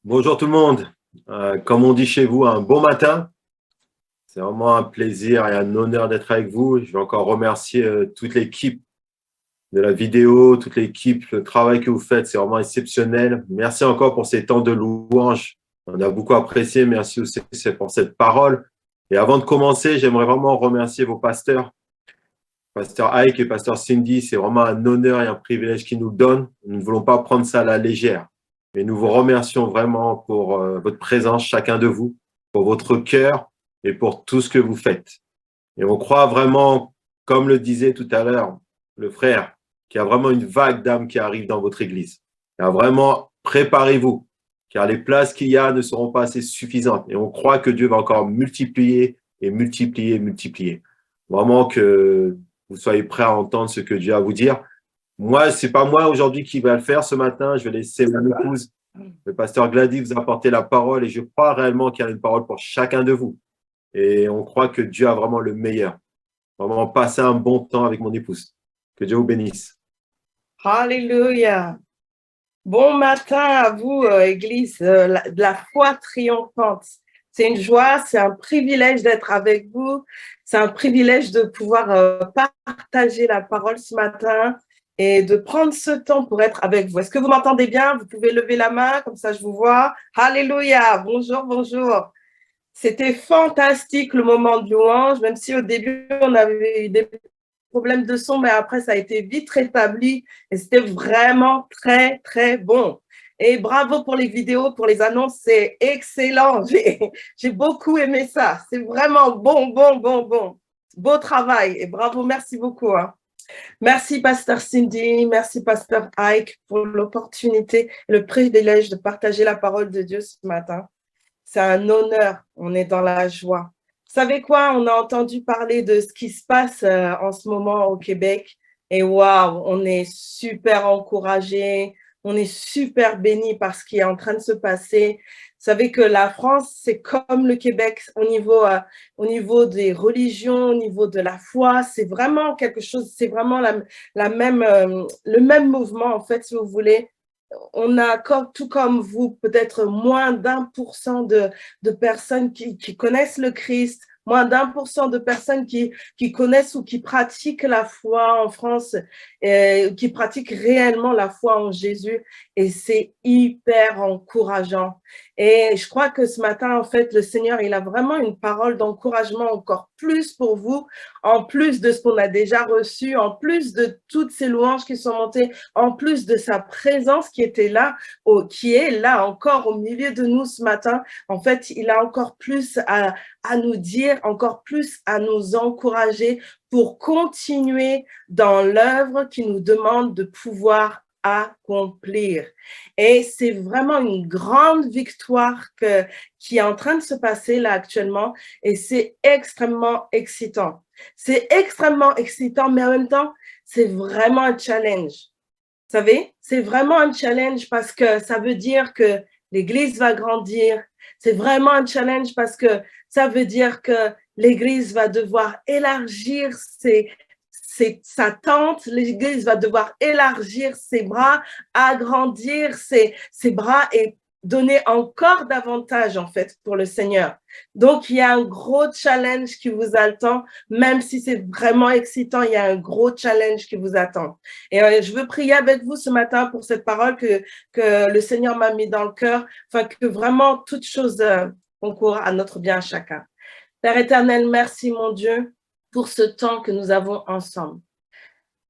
Bonjour tout le monde. Comme on dit chez vous, un bon matin. C'est vraiment un plaisir et un honneur d'être avec vous. Je vais encore remercier toute l'équipe de la vidéo, toute l'équipe, le travail que vous faites, c'est vraiment exceptionnel. Merci encore pour ces temps de louange. On a beaucoup apprécié. Merci aussi pour cette parole. Et avant de commencer, j'aimerais vraiment remercier vos pasteurs, Pasteur Ike et Pasteur Cindy. C'est vraiment un honneur et un privilège qu'ils nous donnent. Nous ne voulons pas prendre ça à la légère. Et nous vous remercions vraiment pour votre présence, chacun de vous, pour votre cœur et pour tout ce que vous faites. Et on croit vraiment, comme le disait tout à l'heure le frère, qu'il y a vraiment une vague d'âmes qui arrive dans votre église. Et vraiment, préparez-vous, car les places qu'il y a ne seront pas assez suffisantes. Et on croit que Dieu va encore multiplier et multiplier et multiplier. Vraiment que vous soyez prêts à entendre ce que Dieu a à vous dire. Moi, c'est pas moi aujourd'hui qui va le faire ce matin. Je vais laisser mon épouse, le pasteur Gladys, vous apporter la parole. Et je crois réellement qu'il y a une parole pour chacun de vous. Et on croit que Dieu a vraiment le meilleur. Vraiment passer un bon temps avec mon épouse. Que Dieu vous bénisse. Alléluia. Bon matin à vous, Église de la foi triomphante. C'est une joie, c'est un privilège d'être avec vous. C'est un privilège de pouvoir partager la parole ce matin et de prendre ce temps pour être avec vous. Est-ce que vous m'entendez bien? Vous pouvez lever la main, comme ça je vous vois. Alléluia. Bonjour, bonjour. C'était fantastique le moment de louange, même si au début on avait eu des problèmes de son, mais après ça a été vite rétabli et c'était vraiment très, très bon. Et bravo pour les vidéos, pour les annonces, c'est excellent. J'ai beaucoup aimé ça. C'est vraiment bon, bon, bon, bon. Beau travail et bravo, merci beaucoup. Hein. Merci, Pasteur Cindy, merci, Pasteur Ike, pour l'opportunité et le privilège de partager la parole de Dieu ce matin. C'est un honneur, on est dans la joie. Vous savez quoi, on a entendu parler de ce qui se passe en ce moment au Québec et waouh, on est super encouragés, on est super bénis par ce qui est en train de se passer. Vous savez que la France, c'est comme le Québec au niveau des religions, au niveau de la foi, c'est vraiment quelque chose, c'est vraiment le même mouvement en fait, si vous voulez. On a, tout comme vous, peut-être moins d'1% de personnes qui connaissent le Christ, moins d'1% de personnes qui connaissent ou qui pratiquent la foi en France, qui pratiquent réellement la foi en Jésus. Et c'est hyper encourageant. Et je crois que ce matin, en fait, le Seigneur, il a vraiment une parole d'encouragement encore plus pour vous, en plus de ce qu'on a déjà reçu, en plus de toutes ces louanges qui sont montées, en plus de sa présence qui était là, qui est là encore au milieu de nous ce matin. En fait, il a encore plus à nous dire, encore plus à nous encourager pour continuer dans l'œuvre qui nous demande de pouvoir accomplir. Et c'est vraiment une grande victoire qui est en train de se passer là actuellement et c'est extrêmement excitant. C'est extrêmement excitant, mais en même temps, c'est vraiment un challenge. Vous savez, c'est vraiment un challenge parce que ça veut dire que l'Église va grandir. C'est vraiment un challenge parce que ça veut dire que l'Église va devoir élargir sa tente, l'Église va devoir élargir ses bras, agrandir ses bras et donner encore davantage en fait pour le Seigneur. Donc, il y a un gros challenge qui vous attend, même si c'est vraiment excitant, il y a un gros challenge qui vous attend. Et je veux prier avec vous ce matin pour cette parole que le Seigneur m'a mis dans le cœur, afin que vraiment toutes choses concourent à notre bien à chacun. Père éternel, merci mon Dieu pour ce temps que nous avons ensemble.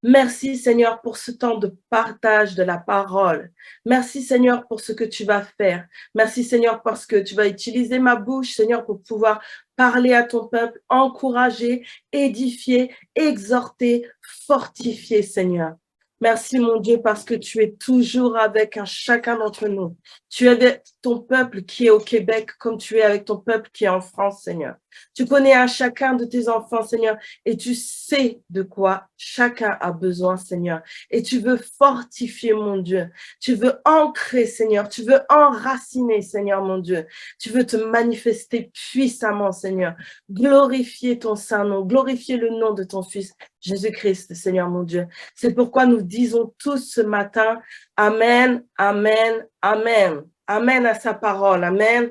Merci Seigneur pour ce temps de partage de la parole. Merci Seigneur pour ce que tu vas faire. Merci Seigneur parce que tu vas utiliser ma bouche Seigneur pour pouvoir parler à ton peuple, encourager, édifier, exhorter, fortifier Seigneur. Merci mon Dieu parce que tu es toujours avec chacun d'entre nous. Tu es avec ton peuple qui est au Québec comme tu es avec ton peuple qui est en France Seigneur. Tu connais à chacun de tes enfants Seigneur et tu sais de quoi chacun a besoin Seigneur. Et tu veux fortifier mon Dieu. Tu veux ancrer Seigneur. Tu veux enraciner Seigneur mon Dieu. Tu veux te manifester puissamment Seigneur. Glorifier ton saint nom. Glorifier le nom de ton Fils Jésus-Christ Seigneur mon Dieu. C'est pourquoi nous disons tous ce matin Amen, Amen, Amen. Amen à sa parole. Amen.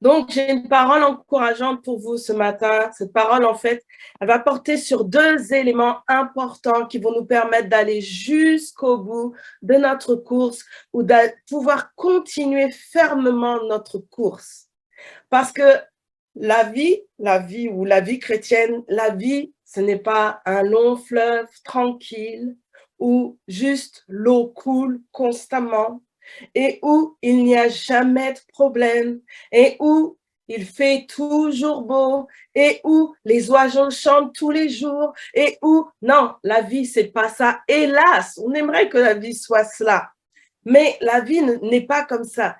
Donc, j'ai une parole encourageante pour vous ce matin. Cette parole, en fait, elle va porter sur 2 éléments importants qui vont nous permettre d'aller jusqu'au bout de notre course ou de pouvoir continuer fermement notre course. Parce que la vie ou la vie chrétienne, la vie, ce n'est pas un long fleuve tranquille où juste l'eau coule constamment et où il n'y a jamais de problème et où il fait toujours beau et où les oiseaux chantent tous les jours et où, non, la vie, c'est pas ça. Hélas, on aimerait que la vie soit cela. Mais la vie n'est pas comme ça.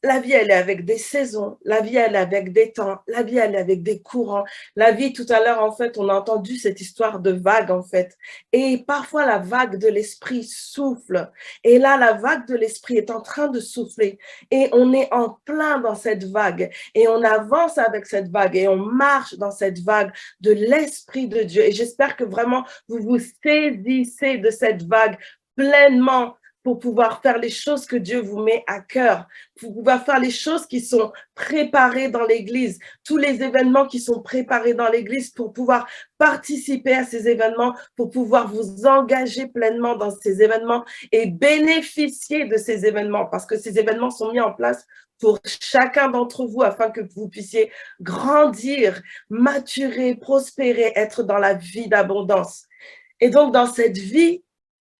La vie, elle est avec des saisons. La vie, elle est avec des temps. La vie, elle est avec des courants. La vie, tout à l'heure, en fait, on a entendu cette histoire de vague, en fait. Et parfois, la vague de l'esprit souffle. Et là, la vague de l'esprit est en train de souffler. Et on est en plein dans cette vague. Et on avance avec cette vague. Et on marche dans cette vague de l'esprit de Dieu. Et j'espère que vraiment, vous vous saisissez de cette vague pleinement pour pouvoir faire les choses que Dieu vous met à cœur, pour pouvoir faire les choses qui sont préparées dans l'Église, tous les événements qui sont préparés dans l'Église, pour pouvoir participer à ces événements, pour pouvoir vous engager pleinement dans ces événements et bénéficier de ces événements, parce que ces événements sont mis en place pour chacun d'entre vous afin que vous puissiez grandir, maturer, prospérer, être dans la vie d'abondance. Et donc, dans cette vie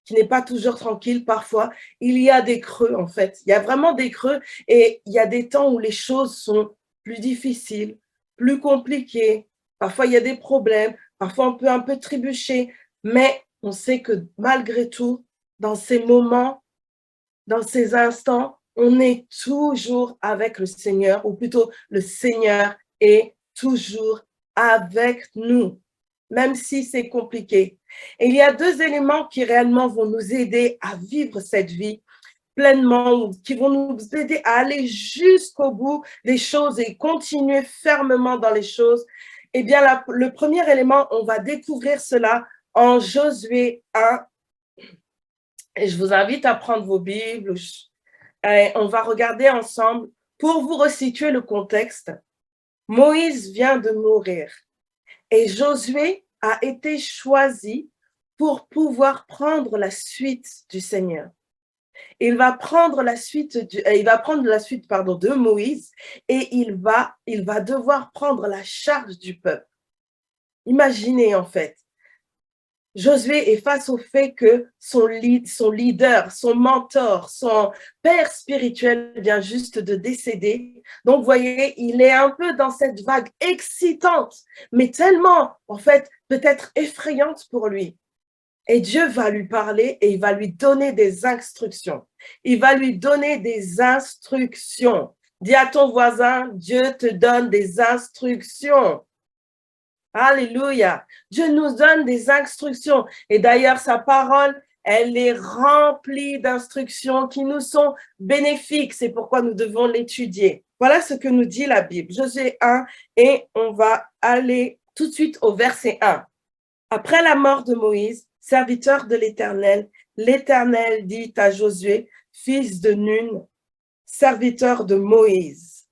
qui n'est pas toujours tranquille parfois, il y a des creux en fait. Il y a vraiment des creux et il y a des temps où les choses sont plus difficiles, plus compliquées. Parfois, il y a des problèmes. Parfois, on peut un peu trébucher. Mais on sait que malgré tout, dans ces moments, dans ces instants, on est toujours avec le Seigneur, ou plutôt le Seigneur est toujours avec nous, même si c'est compliqué. Et il y a 2 éléments qui réellement vont nous aider à vivre cette vie pleinement, qui vont nous aider à aller jusqu'au bout des choses et continuer fermement dans les choses. Eh bien, le premier élément, on va découvrir cela en Josué 1. Et je vous invite à prendre vos Bibles. Et on va regarder ensemble. Pour vous resituer le contexte, Moïse vient de mourir et Josué a été choisi pour pouvoir prendre la suite du Seigneur. Il va prendre la suite de Moïse et il va devoir prendre la charge du peuple. Imaginez en fait, Josué est face au fait que son leader, son mentor, son père spirituel vient juste de décéder. Donc, vous voyez, il est un peu dans cette vague excitante, mais tellement, en fait, peut-être effrayante pour lui. Et Dieu va lui parler et il va lui donner des instructions. Il va lui donner des instructions. Dis à ton voisin, Dieu te donne des instructions. Alléluia. Dieu nous donne des instructions. Et d'ailleurs, sa parole, elle est remplie d'instructions qui nous sont bénéfiques. C'est pourquoi nous devons l'étudier. Voilà ce que nous dit la Bible. Josué 1, et on va aller tout de suite au verset 1. Après la mort de Moïse, serviteur de l'Éternel, l'Éternel dit à Josué, fils de Nun, serviteur de Moïse.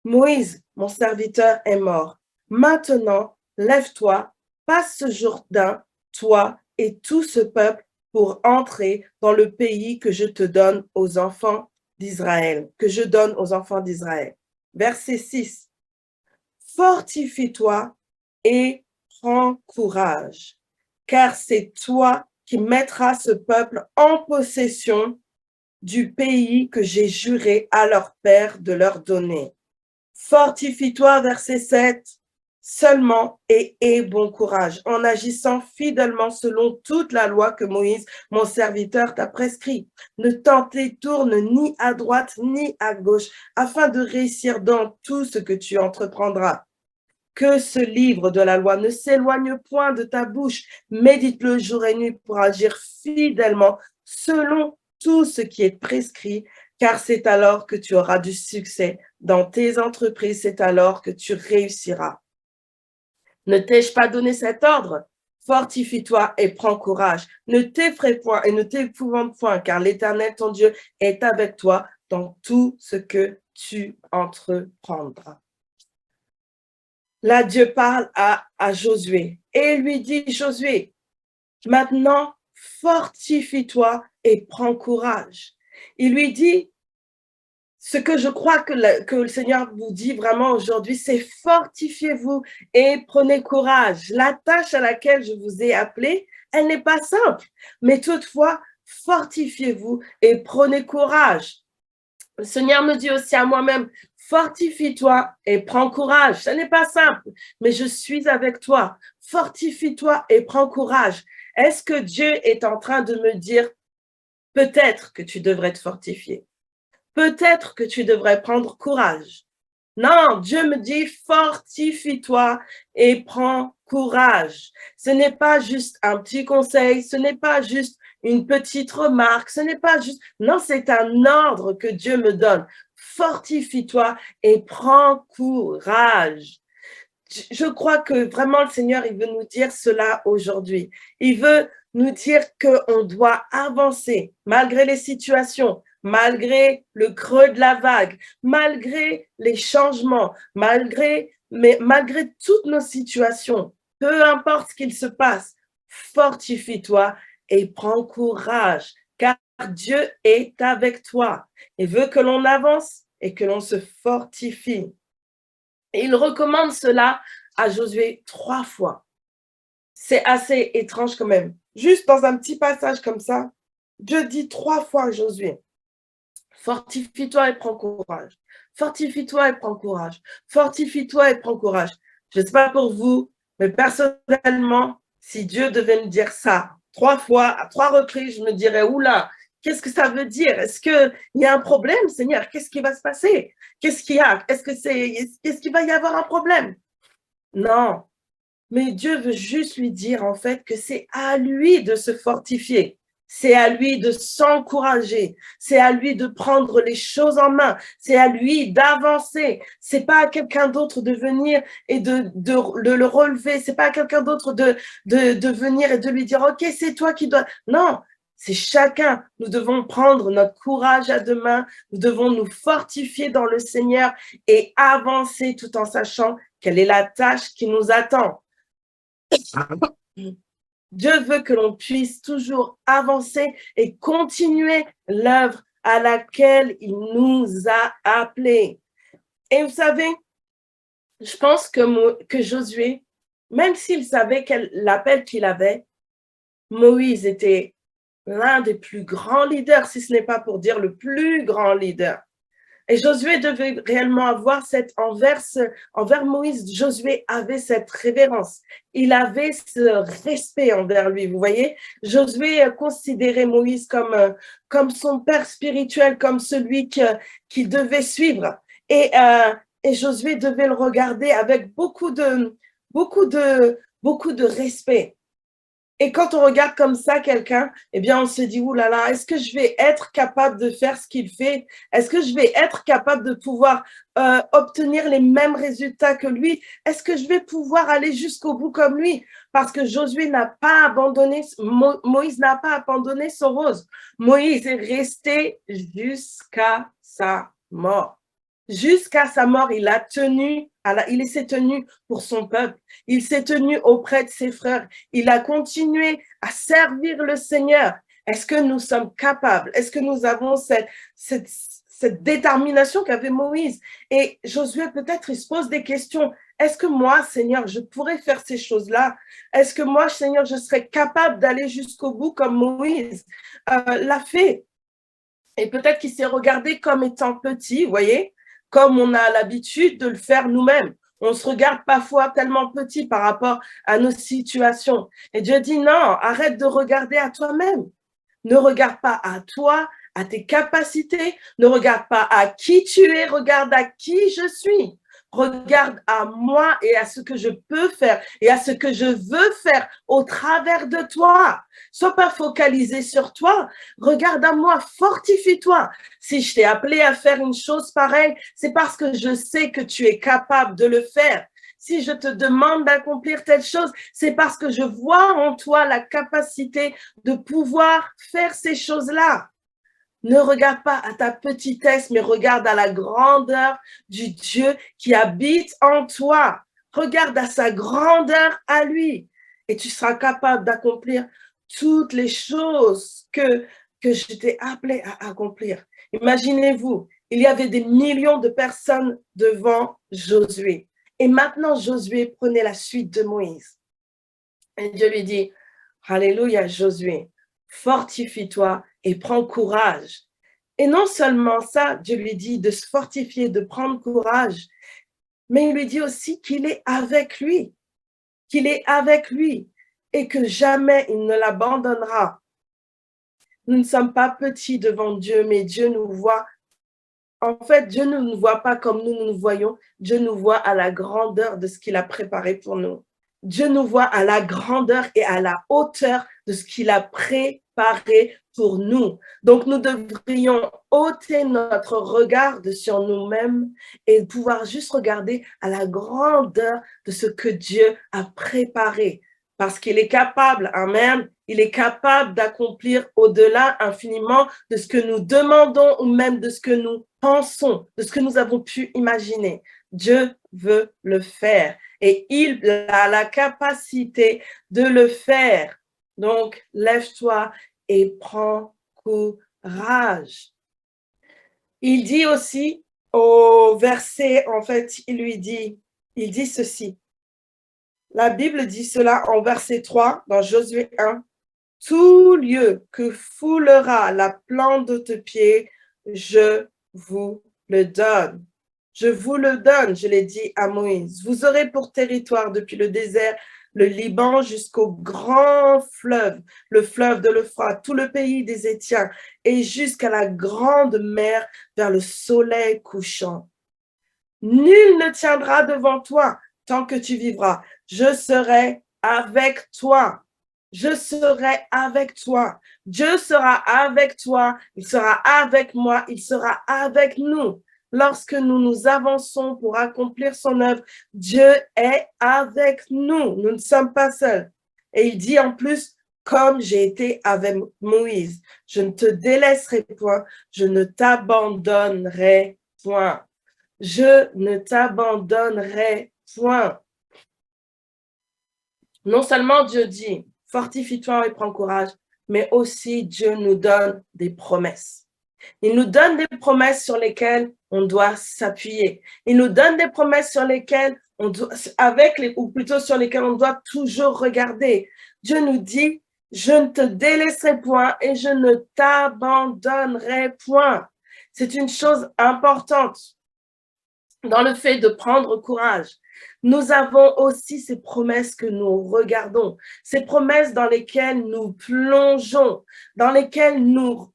Moïse, mon serviteur, est mort. Maintenant, lève-toi, passe ce Jourdain, toi et tout ce peuple, pour entrer dans le pays que je te donne aux enfants d'Israël, que je donne aux enfants d'Israël. Verset 6. Fortifie-toi et prends courage, car c'est toi qui mettras ce peuple en possession du pays que j'ai juré à leur père de leur donner. Fortifie-toi, verset 7, seulement et aie bon courage, en agissant fidèlement selon toute la loi que Moïse, mon serviteur, t'a prescrit. Ne t'en détourne ni à droite ni à gauche, afin de réussir dans tout ce que tu entreprendras. Que ce livre de la loi ne s'éloigne point de ta bouche, médite-le jour et nuit pour agir fidèlement selon tout ce qui est prescrit, car c'est alors que tu auras du succès dans tes entreprises, c'est alors que tu réussiras. Ne t'ai-je pas donné cet ordre? Fortifie-toi et prends courage. Ne t'effraie point et ne t'épouvante point, car l'Éternel, ton Dieu, est avec toi dans tout ce que tu entreprendras. Là, Dieu parle à Josué et lui dit, Josué, maintenant, fortifie-toi et prends courage. Il lui dit, ce que je crois que le Seigneur vous dit vraiment aujourd'hui, c'est fortifiez-vous et prenez courage. La tâche à laquelle je vous ai appelé, elle n'est pas simple, mais toutefois, fortifiez-vous et prenez courage. Le Seigneur me dit aussi à moi-même, fortifie-toi et prends courage. Ce n'est pas simple, mais je suis avec toi. Fortifie-toi et prends courage. Est-ce que Dieu est en train de me dire, peut-être que tu devrais te fortifier? Peut-être que tu devrais prendre courage. Non, Dieu me dit, fortifie-toi et prends courage. Ce n'est pas juste un petit conseil, ce n'est pas juste une petite remarque, ce n'est pas juste... Non, c'est un ordre que Dieu me donne. Fortifie-toi et prends courage. Je crois que vraiment le Seigneur, il veut nous dire cela aujourd'hui. Il veut nous dire qu'on doit avancer malgré les situations, malgré le creux de la vague, malgré les changements, malgré toutes nos situations, peu importe ce qu'il se passe, fortifie-toi et prends courage, car Dieu est avec toi et veut que l'on avance et que l'on se fortifie. Et il recommande cela à Josué 3 fois. C'est assez étrange quand même. Juste dans un petit passage comme ça, Dieu dit 3 fois à Josué, fortifie-toi et prends courage. Fortifie-toi et prends courage. Fortifie-toi et prends courage. Je ne sais pas pour vous, mais personnellement, si Dieu devait me dire ça 3 fois, à 3 reprises, je me dirais, oula, qu'est-ce que ça veut dire? Est-ce qu'il y a un problème, Seigneur? Qu'est-ce qui va se passer? Qu'est-ce qu'il y a? Est-ce qu'il va y avoir un problème? Non, mais Dieu veut juste lui dire en fait que c'est à lui de se fortifier. C'est à lui de s'encourager. C'est à lui de prendre les choses en main. C'est à lui d'avancer. C'est pas à quelqu'un d'autre de venir et de le relever. C'est pas à quelqu'un d'autre de venir et de lui dire, OK, c'est toi qui dois. Non, c'est chacun. Nous devons prendre notre courage à deux mains. Nous devons nous fortifier dans le Seigneur et avancer tout en sachant quelle est la tâche qui nous attend. Dieu veut que l'on puisse toujours avancer et continuer l'œuvre à laquelle il nous a appelés. Et vous savez, je pense que Josué, même s'il savait l'appel qu'il avait, Moïse était l'un des plus grands leaders, si ce n'est pas pour dire le plus grand leader. Et Josué devait réellement avoir envers Moïse, Josué avait cette révérence. Il avait ce respect envers lui, vous voyez. Josué considérait Moïse comme son père spirituel, comme celui qu'il devait suivre. Et Josué devait le regarder avec beaucoup de respect. Et quand on regarde comme ça quelqu'un, eh bien, on se dit, oulala, est-ce que je vais être capable de faire ce qu'il fait? Est-ce que je vais être capable de pouvoir obtenir les mêmes résultats que lui? Est-ce que je vais pouvoir aller jusqu'au bout comme lui? Parce que Josué n'a pas abandonné, Moïse n'a pas abandonné son rose. Moïse est resté jusqu'à sa mort. Jusqu'à sa mort, il s'est tenu pour son peuple. Il s'est tenu auprès de ses frères. Il a continué à servir le Seigneur. Est-ce que nous sommes capables? Est-ce que nous avons cette détermination qu'avait Moïse? Et Josué, peut-être, il se pose des questions. Est-ce que moi, Seigneur, je pourrais faire ces choses-là? Est-ce que moi, Seigneur, je serais capable d'aller jusqu'au bout comme Moïse l'a fait? Et peut-être qu'il s'est regardé comme étant petit, vous voyez, comme on a l'habitude de le faire nous-mêmes. On se regarde parfois tellement petit par rapport à nos situations. Et Dieu dit non, arrête de regarder à toi-même. Ne regarde pas à toi, à tes capacités. Ne regarde pas à qui tu es, regarde à qui je suis. Regarde à moi et à ce que je peux faire et à ce que je veux faire au travers de toi. Sois pas focalisé sur toi. Regarde à moi, fortifie-toi. Si je t'ai appelé à faire une chose pareille, c'est parce que je sais que tu es capable de le faire. Si je te demande d'accomplir telle chose, c'est parce que je vois en toi la capacité de pouvoir faire ces choses-là. Ne regarde pas à ta petitesse, mais regarde à la grandeur du Dieu qui habite en toi. Regarde à sa grandeur à lui et tu seras capable d'accomplir toutes les choses que je t'ai appelé à accomplir. Imaginez-vous, il y avait des millions de personnes devant Josué. Et maintenant, Josué prenait la suite de Moïse. Et Dieu lui dit, Alléluia, Josué, fortifie-toi et prends courage. Et non seulement ça, Dieu lui dit de se fortifier, de prendre courage, mais il lui dit aussi qu'il est avec lui, et que jamais il ne l'abandonnera. Nous ne sommes pas petits devant Dieu, mais Dieu nous voit. En fait, Dieu ne nous voit pas comme nous nous voyons. Dieu nous voit à la grandeur de ce qu'il a préparé pour nous. Dieu nous voit à la grandeur et à la hauteur de ce qu'il a préparé pour nous. Donc, nous devrions ôter notre regard sur nous-mêmes et pouvoir juste regarder à la grandeur de ce que Dieu a préparé. Parce qu'il est capable, amen, il est capable d'accomplir au-delà infiniment de ce que nous demandons ou même de ce que nous pensons, de ce que nous avons pu imaginer. Dieu veut le faire et il a la capacité de le faire. Donc, lève-toi et prends courage. Il dit aussi au verset, en fait, il dit ceci. La Bible dit cela en verset 3 dans Josué 1. Tout lieu que foulera la plante de tes pieds, je vous le donne. Je vous le donne, je l'ai dit à Moïse. Vous aurez pour territoire depuis le désert, le Liban jusqu'au grand fleuve, le fleuve de l'Euphrate, tout le pays des Étiens et jusqu'à la grande mer vers le soleil couchant. Nul ne tiendra devant toi tant que tu vivras. Je serai avec toi. Je serai avec toi. Dieu sera avec toi. Il sera avec moi. Il sera avec nous. Lorsque nous nous avançons pour accomplir son œuvre, Dieu est avec nous. Nous ne sommes pas seuls. Et il dit en plus, comme j'ai été avec Moïse, je ne te délaisserai point, je ne t'abandonnerai point. Je ne t'abandonnerai point. Non seulement Dieu dit, fortifie-toi et prends courage, mais aussi Dieu nous donne des promesses. Il nous donne des promesses sur lesquelles on doit s'appuyer. Il nous donne des promesses sur lesquelles ou plutôt sur lesquelles on doit toujours regarder. Dieu nous dit, je ne te délaisserai point et je ne t'abandonnerai point. C'est une chose importante dans le fait de prendre courage. Nous avons aussi ces promesses que nous regardons, ces promesses dans lesquelles nous plongeons, dans lesquelles nous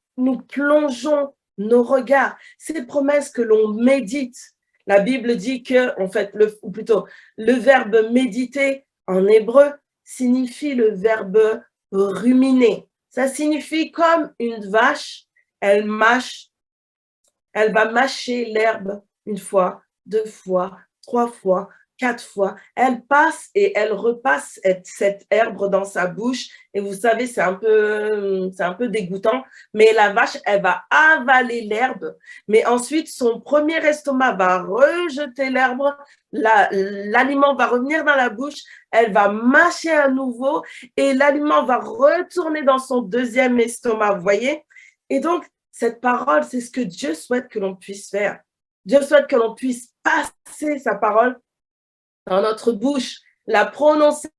plongeons nos regards, ces promesses que l'on médite. La Bible dit que, en fait, ou plutôt, le verbe méditer en hébreu signifie le verbe ruminer. Ça signifie comme une vache, elle va mâcher l'herbe une fois, 2 fois, 3 fois, 4 fois. Elle passe et elle repasse cette herbe dans sa bouche. Et vous savez, c'est un peu dégoûtant. Mais la vache, elle va avaler l'herbe. Mais ensuite, son premier estomac va rejeter l'herbe. L'aliment va revenir dans la bouche. Elle va mâcher à nouveau. Et l'aliment va retourner dans son deuxième estomac. Vous voyez? Et donc, cette parole, c'est ce que Dieu souhaite que l'on puisse faire. Dieu souhaite que l'on puisse passer sa parole dans notre bouche, la prononcer,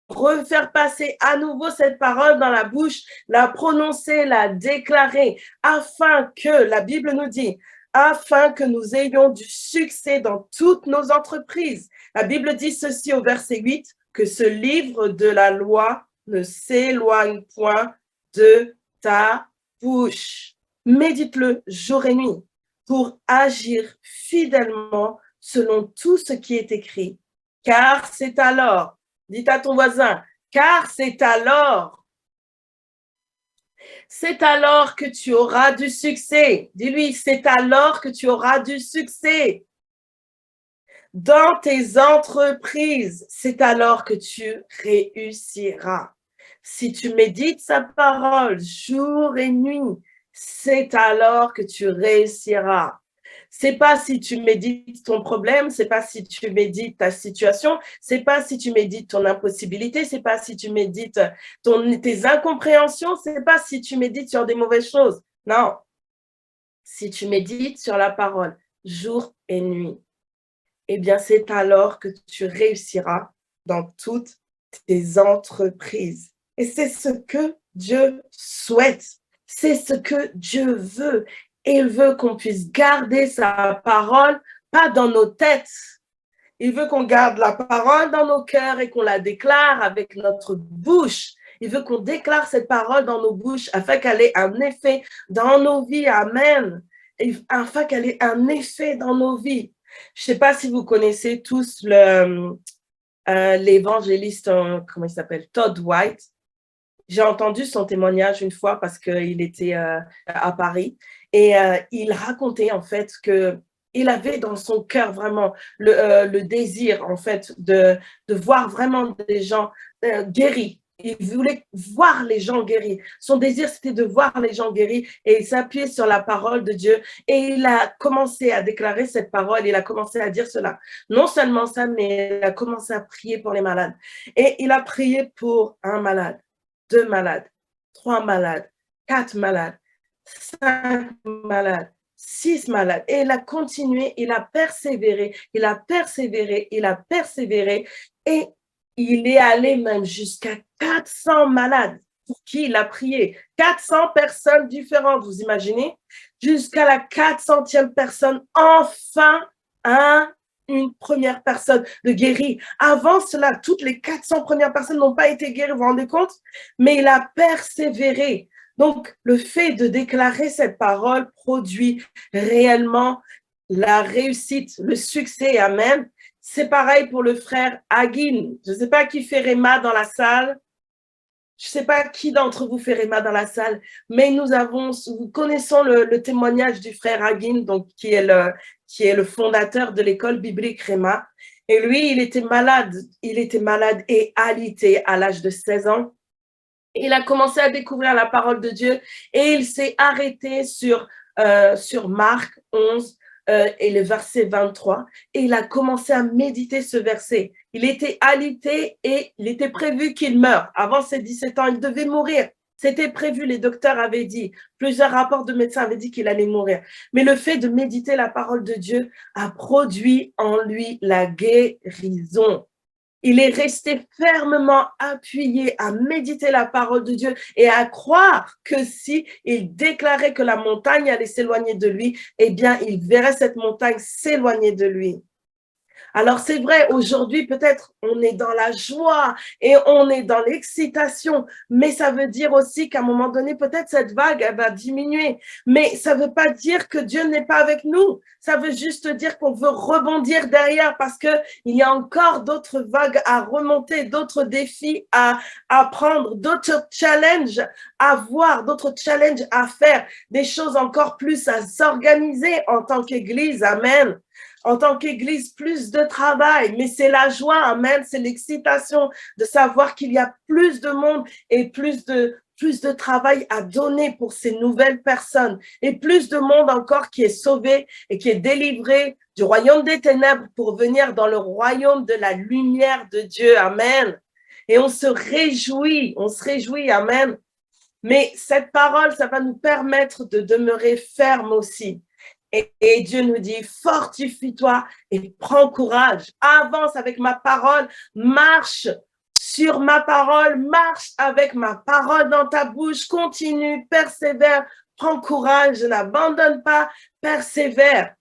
refaire passer à nouveau cette parole dans la bouche, la prononcer, la déclarer, afin que, la Bible nous dit, afin que nous ayons du succès dans toutes nos entreprises. La Bible dit ceci au verset 8, que ce livre de la loi ne s'éloigne point de ta bouche. Médite-le jour et nuit pour agir fidèlement selon tout ce qui est écrit. Car c'est alors, dites à ton voisin, car c'est alors que tu auras du succès. Dis-lui, c'est alors que tu auras du succès. Dans tes entreprises, c'est alors que tu réussiras. Si tu médites sa parole jour et nuit, c'est alors que tu réussiras. C'est pas si tu médites ton problème, c'est pas si tu médites ta situation, c'est pas si tu médites ton impossibilité, c'est pas si tu médites tes incompréhensions, c'est pas si tu médites sur des mauvaises choses. Non. Si tu médites sur la parole jour et nuit, eh bien, c'est alors que tu réussiras dans toutes tes entreprises. Et c'est ce que Dieu souhaite. C'est ce que Dieu veut. Il veut qu'on puisse garder sa parole, pas dans nos têtes. Il veut qu'on garde la parole dans nos cœurs et qu'on la déclare avec notre bouche. Il veut qu'on déclare cette parole dans nos bouches afin qu'elle ait un effet dans nos vies. Amen. Et afin qu'elle ait un effet dans nos vies. Je ne sais pas si vous connaissez tous l'évangéliste, comment il s'appelle, Todd White. J'ai entendu son témoignage une fois parce qu'il était à Paris et il racontait en fait que il avait dans son cœur vraiment le désir en fait de voir vraiment des gens guéris. Il voulait voir les gens guéris. Son désir, c'était de voir les gens guéris et il s'appuyait sur la parole de Dieu et il a commencé à déclarer cette parole, il a commencé à dire cela. Non seulement ça, mais il a commencé à prier pour les malades. Et il a prié pour un malade, 2 malades, 3 malades, 4 malades, 5 malades, 6 malades. Et il a continué, il a persévéré, il a persévéré, il a persévéré. Et il est allé même jusqu'à 400 malades pour qui il a prié. 400 personnes différentes, vous imaginez? Jusqu'à la 400e personne, enfin, une première personne de guérie. Avant cela, toutes les 400 premières personnes n'ont pas été guéries, vous vous rendez compte? Mais il a persévéré. Donc, le fait de déclarer cette parole produit réellement la réussite, le succès, amen. C'est pareil pour le frère Hagin. Je ne sais pas qui fait Réma dans la salle. Je ne sais pas qui d'entre vous fait Réma dans la salle, mais nous connaissons le témoignage du frère Hagin, donc qui est le fondateur de l'école biblique Réma. Et lui, il était malade et alité à l'âge de 16 ans. Il a commencé à découvrir la parole de Dieu et il s'est arrêté sur Marc 11 et le verset 23 et il a commencé à méditer ce verset. Il était alité et il était prévu qu'il meure. Avant ses 17 ans, il devait mourir. C'était prévu, les docteurs avaient dit, plusieurs rapports de médecins avaient dit qu'il allait mourir. Mais le fait de méditer la parole de Dieu a produit en lui la guérison. Il est resté fermement appuyé à méditer la parole de Dieu et à croire que si il déclarait que la montagne allait s'éloigner de lui, eh bien, il verrait cette montagne s'éloigner de lui. Alors c'est vrai, aujourd'hui peut-être on est dans la joie et on est dans l'excitation, mais ça veut dire aussi qu'à un moment donné, peut-être cette vague elle va diminuer. Mais ça ne veut pas dire que Dieu n'est pas avec nous. Ça veut juste dire qu'on veut rebondir derrière parce qu'il y a encore d'autres vagues à remonter, d'autres défis à prendre, d'autres challenges à voir, d'autres challenges à faire, des choses encore plus à s'organiser en tant qu'Église. Amen. En tant qu'Église, plus de travail, mais c'est la joie, amen, c'est l'excitation de savoir qu'il y a plus de monde et plus de travail à donner pour ces nouvelles personnes et plus de monde encore qui est sauvé et qui est délivré du royaume des ténèbres pour venir dans le royaume de la lumière de Dieu, amen. Et on se réjouit, amen. Mais cette parole, ça va nous permettre de demeurer ferme aussi. Et Dieu nous dit, fortifie-toi et prends courage. Avance avec ma parole, marche sur ma parole, marche avec ma parole dans ta bouche, continue, persévère, prends courage, n'abandonne pas, persévère.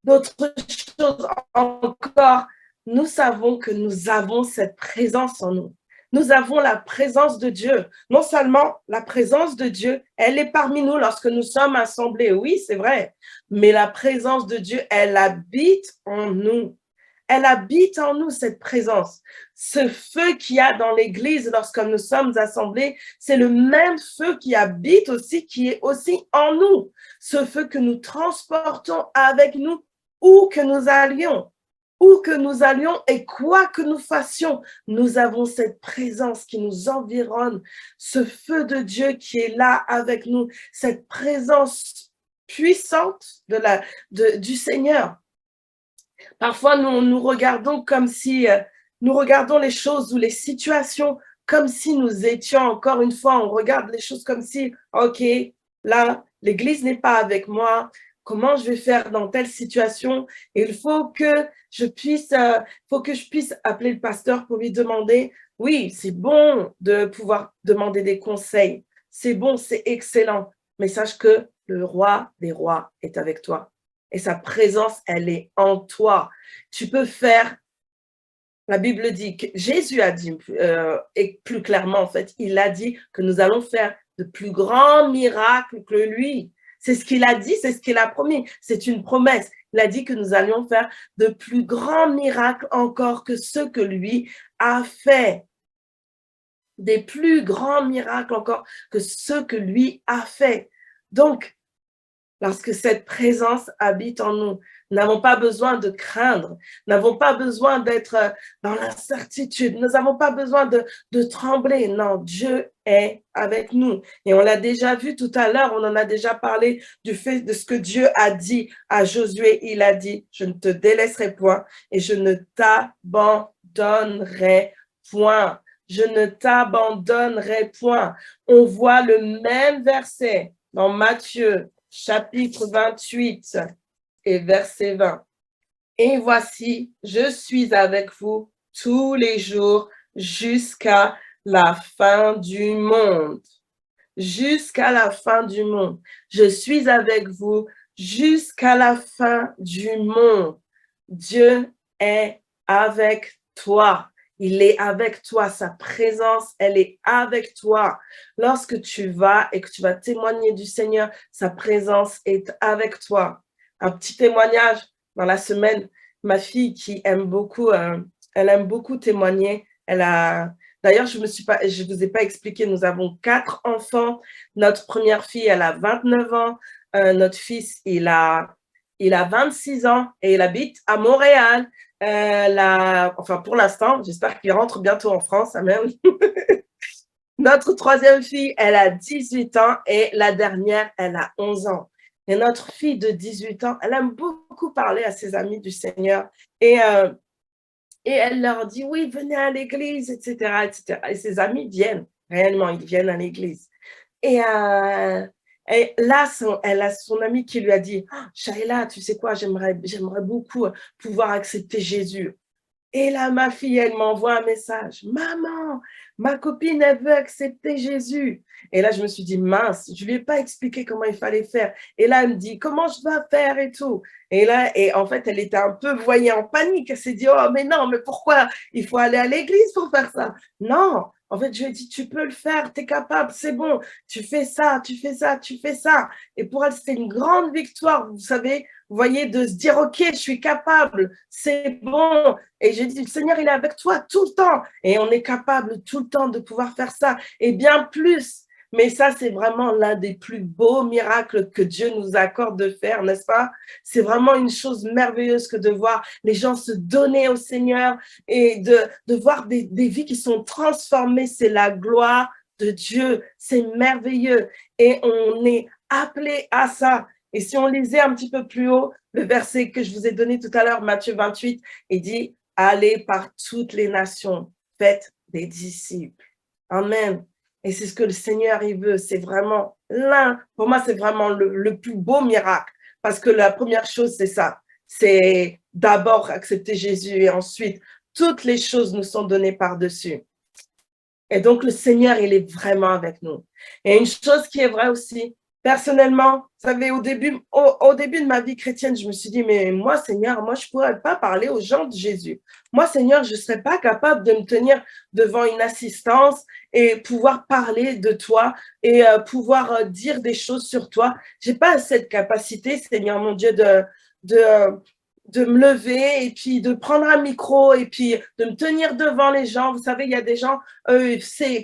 D'autres choses encore, nous savons que nous avons cette présence en nous. Nous avons la présence de Dieu. Non seulement la présence de Dieu, elle est parmi nous lorsque nous sommes assemblés. Oui, c'est vrai. Mais la présence de Dieu, elle habite en nous. Elle habite en nous, cette présence. Ce feu qu'il y a dans l'église lorsque nous sommes assemblés, c'est le même feu qui habite aussi, qui est aussi en nous. Ce feu que nous transportons avec nous où que nous allions. où que nous allions et quoi que nous fassions, nous avons cette présence qui nous environne, ce feu de Dieu qui est là avec nous, cette présence puissante du Seigneur. Parfois, nous regardons comme si, nous regardons les choses ou les situations comme si nous étions, encore une fois, on regarde les choses comme si, OK, là, l'Église n'est pas avec moi, comment je vais faire dans telle situation? Il faut que je puisse appeler le pasteur pour lui demander, oui, c'est bon de pouvoir demander des conseils, c'est bon, c'est excellent, mais sache que le roi des rois est avec toi. Et sa présence, elle est en toi. Tu peux faire, la Bible dit, que Jésus a dit, et plus clairement en fait, il a dit que nous allons faire de plus grands miracles que lui. C'est ce qu'il a dit, c'est ce qu'il a promis. C'est une promesse. Il a dit que nous allions faire de plus grands miracles encore que ceux que lui a fait. Des plus grands miracles encore que ceux que lui a fait. Donc, lorsque cette présence habite en nous, nous n'avons pas besoin de craindre, nous n'avons pas besoin d'être dans l'incertitude, nous n'avons pas besoin de trembler. Non, Dieu est avec nous. Et on l'a déjà vu tout à l'heure, on en a déjà parlé du fait de ce que Dieu a dit à Josué. Il a dit, je ne te délaisserai point et je ne t'abandonnerai point. Je ne t'abandonnerai point. On voit le même verset dans Matthieu, chapitre 28 et verset 20. Et voici, je suis avec vous tous les jours jusqu'à la fin du monde. Jusqu'à la fin du monde. Je suis avec vous jusqu'à la fin du monde. Dieu est avec toi. Il est avec toi, sa présence, elle est avec toi. Lorsque tu vas et que tu vas témoigner du Seigneur, sa présence est avec toi. Un petit témoignage dans la semaine, ma fille qui aime beaucoup, elle aime beaucoup témoigner. D'ailleurs, je ne vous ai pas expliqué, nous avons 4 enfants. Notre première fille, elle a 29 ans. Notre fils, il a 26 ans et il habite à Montréal. Enfin, pour l'instant, j'espère qu'il rentre bientôt en France. Amen. Notre troisième fille, elle a 18 ans et la dernière, elle a 11 ans. Et notre fille de 18 ans, elle aime beaucoup parler à ses amis du Seigneur et elle leur dit, oui, venez à l'église, etc., etc. Et ses amis viennent, réellement, ils viennent à l'église. Et là, elle a son ami qui lui a dit, oh, Shaila, tu sais quoi, j'aimerais beaucoup pouvoir accepter Jésus. Et là, ma fille, elle m'envoie un message. Maman, ma copine, elle veut accepter Jésus. Et là, je me suis dit, mince, je ne lui ai pas expliqué comment il fallait faire. Et là, elle me dit, comment je dois faire et tout. Et là, en fait, elle était un peu, vous voyez, en panique. Elle s'est dit, oh, mais non, mais pourquoi il faut aller à l'église pour faire ça? Non, en fait, je lui ai dit, tu peux le faire, tu es capable, c'est bon. Tu fais ça, tu fais ça, tu fais ça. Et pour elle, c'était une grande victoire, vous savez, vous voyez, de se dire, OK, je suis capable, c'est bon. Et j'ai dit, le Seigneur, il est avec toi tout le temps. Et on est capable tout le temps de pouvoir faire ça. Et bien plus. Mais ça, c'est vraiment l'un des plus beaux miracles que Dieu nous accorde de faire, n'est-ce pas? C'est vraiment une chose merveilleuse que de voir les gens se donner au Seigneur et de voir des vies qui sont transformées. C'est la gloire de Dieu. C'est merveilleux. Et on est appelé à ça. Et si on lisait un petit peu plus haut, le verset que je vous ai donné tout à l'heure, Matthieu 28, il dit, allez par toutes les nations, faites des disciples. Amen. Et c'est ce que le Seigneur, il veut. C'est vraiment pour moi, c'est vraiment le plus beau miracle. Parce que la première chose, c'est ça. C'est d'abord accepter Jésus et ensuite, toutes les choses nous sont données par-dessus. Et donc, le Seigneur, il est vraiment avec nous. Et une chose qui est vraie aussi, personnellement, vous savez, au début de ma vie chrétienne, je me suis dit, mais moi, Seigneur, moi, je ne pourrais pas parler aux gens de Jésus. Moi, Seigneur, je ne serais pas capable de me tenir devant une assistance et pouvoir parler de toi et pouvoir dire des choses sur toi. Je n'ai pas cette capacité, Seigneur, mon Dieu, de me lever et puis de prendre un micro et puis de me tenir devant les gens. Vous savez, il y a des gens,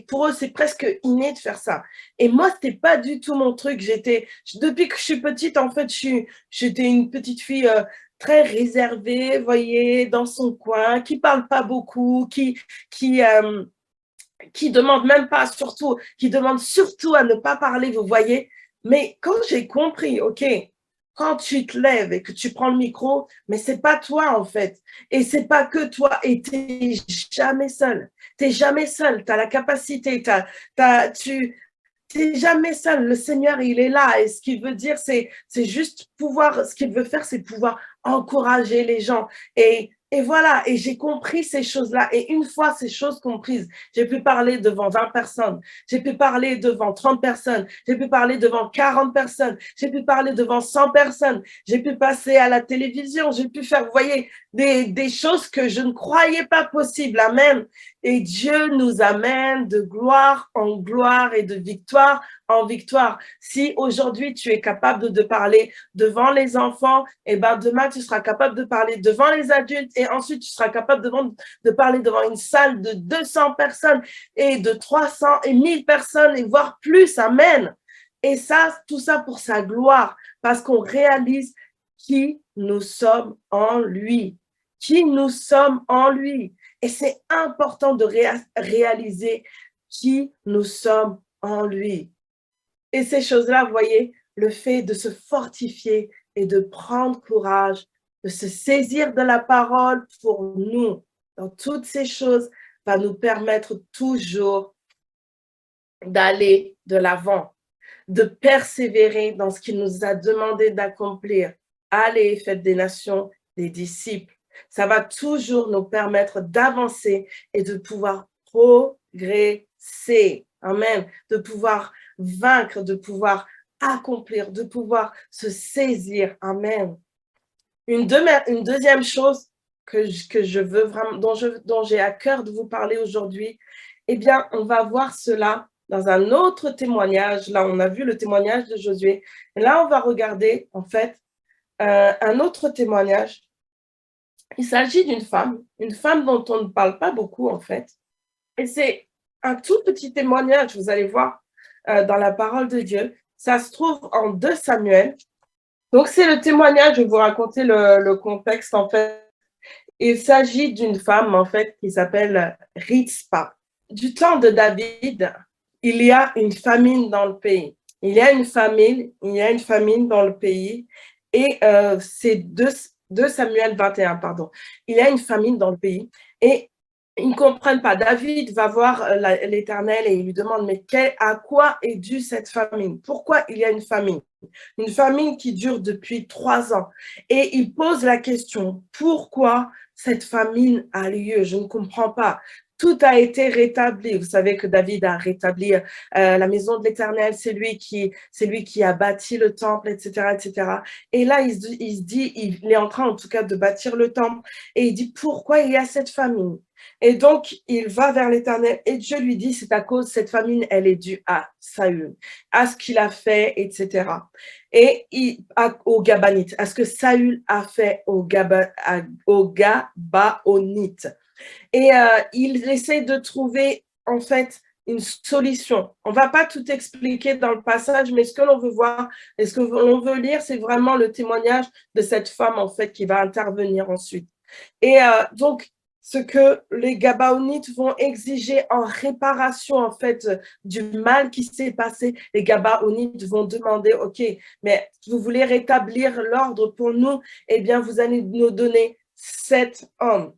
pour eux, c'est presque inné de faire ça. Et moi, c'était pas du tout mon truc. Depuis que je suis petite, en fait, j'étais une petite fille très réservé, voyez, dans son coin, qui parle pas beaucoup, qui demande même pas, surtout, qui demande surtout à ne pas parler, vous voyez. Mais quand j'ai compris, OK, quand tu te lèves et que tu prends le micro, mais c'est pas toi en fait. Et c'est pas que toi. Et t'es jamais seul. T'es jamais seul. Tu as la capacité. Tu n'es jamais seul. Le Seigneur, il est là. Et ce qu'il veut dire, c'est juste pouvoir, ce qu'il veut faire, c'est pouvoir encourager les gens. Et voilà, et j'ai compris ces choses-là. Et une fois ces choses comprises, j'ai pu parler devant 20 personnes, j'ai pu parler devant 30 personnes, j'ai pu parler devant 40 personnes, j'ai pu parler devant 100 personnes, j'ai pu passer à la télévision, j'ai pu faire, vous voyez, des choses que je ne croyais pas possibles. Amen. Et Dieu nous amène de gloire en gloire et de victoire en victoire. Si aujourd'hui tu es capable de parler devant les enfants, et ben demain tu seras capable de parler devant les adultes et ensuite tu seras capable de parler devant une salle de 200 personnes et de 300 et 1000 personnes et voire plus. Amen. Et ça, tout ça pour sa gloire, parce qu'on réalise qui nous sommes en lui. Qui nous sommes en lui. Et c'est important de réaliser qui nous sommes en lui. Et ces choses-là, vous voyez, le fait de se fortifier et de prendre courage, de se saisir de la parole pour nous, dans toutes ces choses, va nous permettre toujours d'aller de l'avant, de persévérer dans ce qu'il nous a demandé d'accomplir. Allez, faites des nations des disciples. Ça va toujours nous permettre d'avancer et de pouvoir progresser. Amen. De pouvoir vaincre, de pouvoir accomplir, de pouvoir se saisir. Amen. Une deuxième chose que je veux vraiment, dont j'ai à cœur de vous parler aujourd'hui, eh bien, on va voir cela dans un autre témoignage. Là, on a vu le témoignage de Josué. Et là, on va regarder, en fait, un autre témoignage. Il s'agit d'une femme dont on ne parle pas beaucoup, en fait. Et c'est un tout petit témoignage, vous allez voir, dans la parole de Dieu. Ça se trouve en 2 Samuel. Donc, c'est le témoignage, je vais vous raconter le contexte, en fait. Il s'agit d'une femme, en fait, qui s'appelle Rizpa. Du temps de David, il y a une famine dans le pays. Il y a une famine dans le pays. Et c'est 2 Samuel 21, pardon. Il y a une famine dans le pays. Et ils ne comprennent pas. David va voir l'Éternel et il lui demande, mais à quoi est due cette famine? Pourquoi il y a une famine? Une famine qui dure depuis 3 ans. Et il pose la question, pourquoi cette famine a lieu? Je ne comprends pas. Tout a été rétabli. Vous savez que David a rétabli la maison de l'Éternel, c'est lui qui a bâti le temple, etc., etc. Et là, il se dit, il est en train en tout cas de bâtir le temple, et il dit, pourquoi il y a cette famine? Et donc, il va vers l'Éternel et Dieu lui dit, c'est à cause de cette famine, elle est due à Saül, à ce qu'il a fait, etc. Et aux Gabanites, à ce que Saül a fait aux Gabaonites. Et il essaie de trouver, en fait, une solution. On ne va pas tout expliquer dans le passage, mais ce que l'on veut voir et ce que l'on veut lire, c'est vraiment le témoignage de cette femme, en fait, qui va intervenir ensuite. Et donc, ce que les Gabaonites vont exiger en réparation, en fait, du mal qui s'est passé, les Gabaonites vont demander, OK, mais vous voulez rétablir l'ordre pour nous, eh bien, vous allez nous donner 7 hommes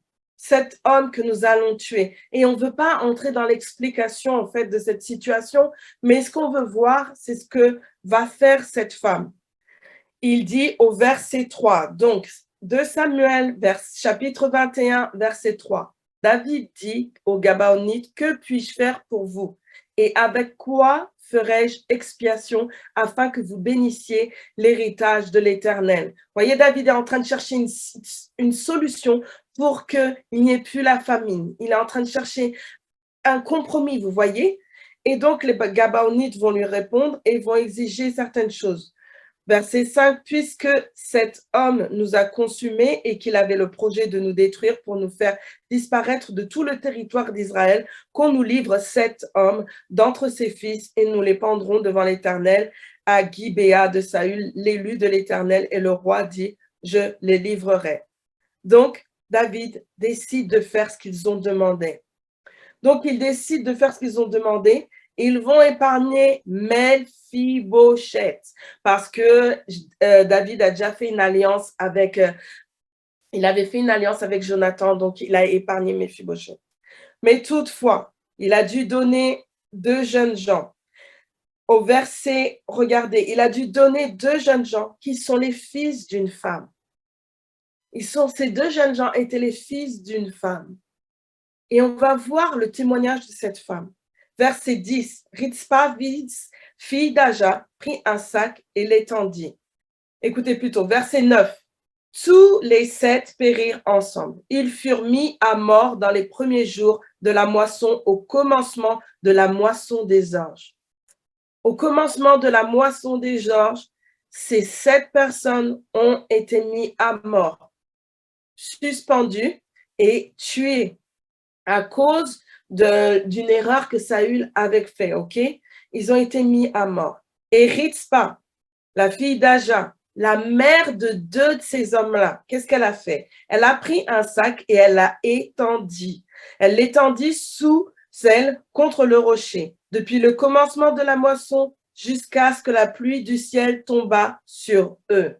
que nous allons tuer. Et on ne veut pas entrer dans l'explication, en fait, de cette situation, mais ce qu'on veut voir, c'est ce que va faire cette femme. Il dit au verset 3, donc, 2 Samuel, chapitre 21, verset 3. David dit aux Gabaonites, que puis-je faire pour vous? Et avec quoi ferai-je expiation afin que vous bénissiez l'héritage de l'Éternel? Voyez, David est en train de chercher une solution pour qu'il n'y ait plus la famine. Il est en train de chercher un compromis, vous voyez? Et donc, les Gabaonites vont lui répondre et vont exiger certaines choses. Verset 5, puisque cet homme nous a consumés et qu'il avait le projet de nous détruire pour nous faire disparaître de tout le territoire d'Israël, qu'on nous livre 7 hommes d'entre ses fils et nous les pendrons devant l'Éternel à Gibéa de Saül, l'élu de l'Éternel. Et le roi dit, je les livrerai. Donc, David décide de faire ce qu'ils ont demandé. Donc, ils décident de faire ce qu'ils ont demandé. Ils vont épargner Mephibosheth parce que David a déjà fait une alliance avec, il avait fait une alliance avec Jonathan, donc il a épargné Mephibosheth. Mais toutefois, il a dû donner 2 jeunes gens. Au verset, regardez, il a dû donner 2 jeunes gens qui sont les fils d'une femme. Ces 2 jeunes gens étaient les fils d'une femme. Et on va voir le témoignage de cette femme. Verset 10, Ritzpa, fille d'Aja, prit un sac et l'étendit. Écoutez plutôt, verset 9. Tous les 7 périrent ensemble. Ils furent mis à mort dans les premiers jours de la moisson, au commencement de la moisson des orges. Au commencement de la moisson des orges, ces 7 personnes ont été mises à mort, suspendues et tuées à cause d'une erreur que Saül avait fait, ok? Ils ont été mis à mort. Et Ritzpa, la fille d'Aja, la mère de 2 de ces hommes-là, qu'est-ce qu'elle a fait? Elle a pris un sac et elle l'a étendu. Elle l'étendit sous celle contre le rocher, depuis le commencement de la moisson jusqu'à ce que la pluie du ciel tomba sur eux.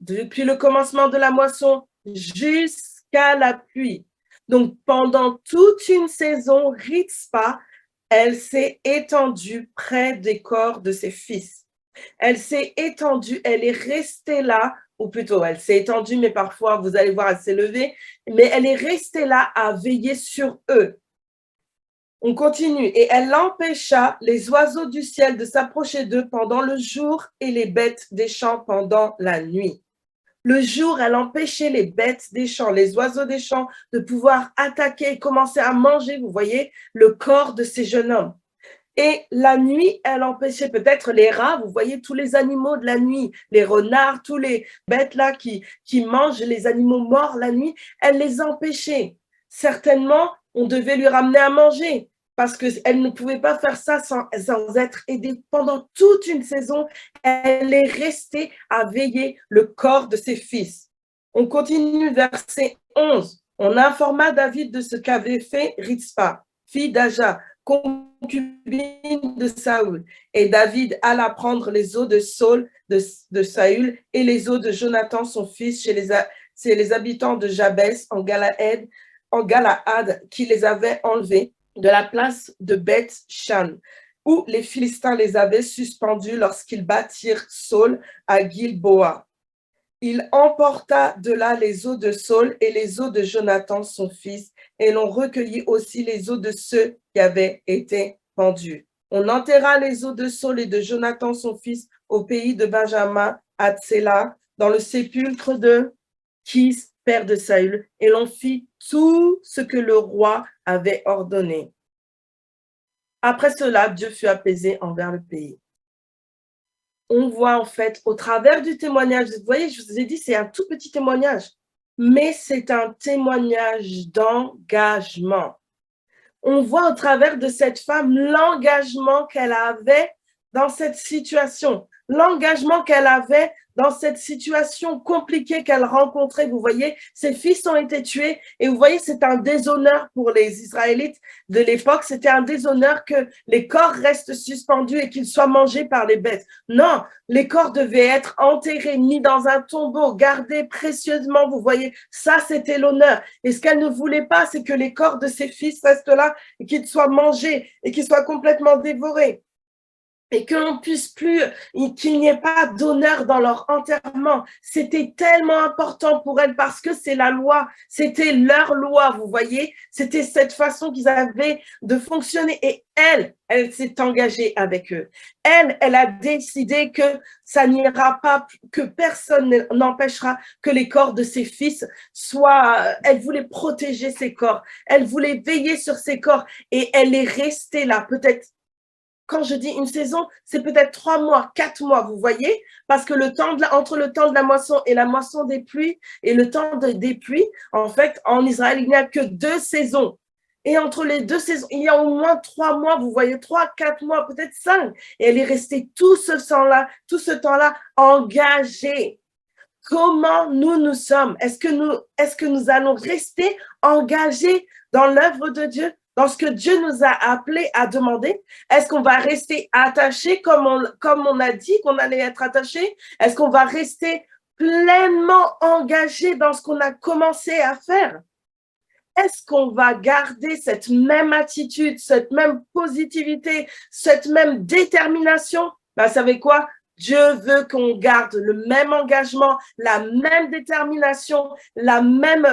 Depuis le commencement de la moisson jusqu'à la pluie. Donc, pendant toute une saison, Ritzpa, elle s'est étendue près des corps de ses fils. Elle s'est étendue, elle est restée là, ou plutôt, elle s'est étendue, mais parfois, vous allez voir, elle s'est levée, mais elle est restée là à veiller sur eux. On continue. Et elle empêcha les oiseaux du ciel de s'approcher d'eux pendant le jour et les bêtes des champs pendant la nuit. Le jour, elle empêchait les bêtes des champs, les oiseaux des champs, de pouvoir attaquer et commencer à manger, vous voyez, le corps de ces jeunes hommes. Et la nuit, elle empêchait peut-être les rats, vous voyez, tous les animaux de la nuit, les renards, tous les bêtes là qui mangent les animaux morts la nuit, elle les empêchait. Certainement, on devait lui ramener à manger parce qu'elle ne pouvait pas faire ça sans être aidée. Pendant toute une saison, elle est restée à veiller le corps de ses fils. On continue, verset 11. On informa David de ce qu'avait fait Ritzpa, fille d'Aja, concubine de Saül. Et David alla prendre les os de Saul, de Saül, et les os de Jonathan, son fils, chez les habitants de Jabès, en Galaad, qui les avaient enlevés de la place de Beth-Shan, où les Philistins les avaient suspendus lorsqu'ils battirent Saul à Gilboa. Il emporta de là les os de Saul et les os de Jonathan, son fils, et l'on recueillit aussi les os de ceux qui avaient été pendus. On enterra les os de Saul et de Jonathan, son fils, au pays de Benjamin, à Tsela, dans le sépulcre de Kis, père de Saül, et l'on fit tout ce que le roi avait ordonné. Après cela, Dieu fut apaisé envers le pays. On voit en fait au travers du témoignage, vous voyez, je vous ai dit, c'est un tout petit témoignage, mais c'est un témoignage d'engagement. On voit au travers de cette femme l'engagement qu'elle avait dans cette situation, l'engagement qu'elle avait dans cette situation compliquée qu'elle rencontrait. Vous voyez, ses fils ont été tués et vous voyez, c'est un déshonneur pour les Israélites de l'époque. C'était un déshonneur que les corps restent suspendus et qu'ils soient mangés par les bêtes. Non, les corps devaient être enterrés, mis dans un tombeau, gardés précieusement. Vous voyez, ça, c'était l'honneur. Et ce qu'elle ne voulait pas, c'est que les corps de ses fils restent là et qu'ils soient mangés et qu'ils soient complètement dévorés. Et que l'on puisse plus, qu'il n'y ait pas d'honneur dans leur enterrement. C'était tellement important pour elles parce que c'est la loi, c'était leur loi, vous voyez. C'était cette façon qu'ils avaient de fonctionner. Et elle s'est engagée avec eux. Elle a décidé que ça n'ira pas, que personne n'empêchera que les corps de ses fils soient, elle voulait protéger ses corps, elle voulait veiller sur ses corps et elle est restée là, peut-être. Quand je dis une saison, c'est peut-être 3 mois, 4 mois, vous voyez, parce que entre le temps de la moisson et la moisson des pluies et le temps des pluies, en fait, en Israël, il n'y a que 2 saisons. Et entre les 2 saisons, il y a au moins 3 mois, vous voyez, 3, 4 mois, peut-être 5. Et elle est restée tout ce temps-là engagée. comment nous sommes. Est-ce que nous allons rester engagés dans l'œuvre de Dieu, dans ce que Dieu nous a appelés à demander? Est-ce qu'on va rester attachés comme on a dit qu'on allait être attachés? Est-ce qu'on va rester pleinement engagés dans ce qu'on a commencé à faire? Est-ce qu'on va garder cette même attitude, cette même positivité, cette même détermination? Vous savez quoi? Dieu veut qu'on garde le même engagement, la même détermination, la même